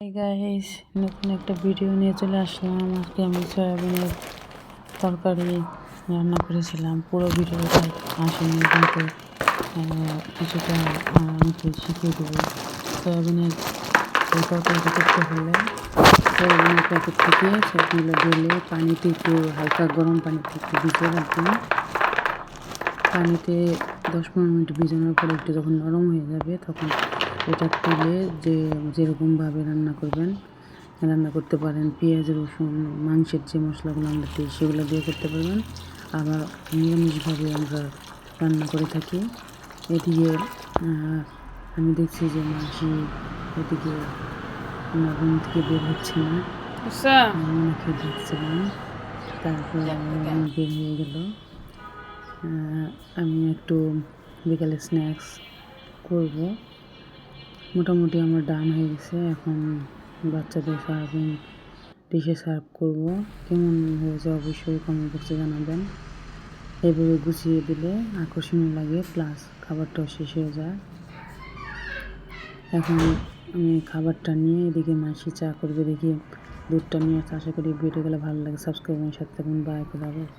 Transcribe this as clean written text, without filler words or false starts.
Hi guys, নতুন একটা video নিয়ে চলে আসলাম। আজকে আমি সয়াবিনের তরকারি রান্না করেছিলাম। পুরো ভিডিওটা আসেনি, কিন্তু কিছুটা আমাকে শিখিয়ে দেবো। সয়াবিনের এই তরকারিটা করতে হলে সয়াবিনের প্যাকেট থেকে সবগুলো ঢেলে পানিতে একটু হালকা গরম পানিতে একটু ভিজিয়ে রাখবেন। পানিতে 10-15 মিনিট ভিজানোর পরে একটু যখন নরম হয়ে যাবে তখন এটা তুলে যেরকমভাবে রান্না করতে পারেন। পেঁয়াজ, রসুন, মাংসের যে মশলাগুলো আমরা দিই সেগুলো দিয়ে করতে পারবেন। আবার নিরামিষভাবে আমরা রান্না করে থাকি। এদিকে আমি দেখছি যে মাসি এদিকে রুম থেকে বের হচ্ছে না, ওনাকে ডাকছিলাম, তারপর উনি বের হয়ে গেল। আমি একটু বিকালে স্ন্যাক্স করব। মোটামুটি আমার ডান হয়ে গেছে। এখন বাচ্চাদের সারাদিন ডিশে সার্ভ করব। কেমন হয়েছে অবশ্যই কমেন্ট বক্সে জানাবেন। এভাবে গুছিয়ে দিলে আকর্ষণীয় লাগে, প্লাস খাবারটাও শেষ হয়ে যায়। এখন আমি খাবারটা নিয়ে এদিকে মাসি চা করবে, দেখি দুধটা নিয়ে আশা করি ভিডিওগুলো ভালো লাগে। সাবস্ক্রাইব এবং সাথে থাকুন। বাই, খোদা হাফেজ।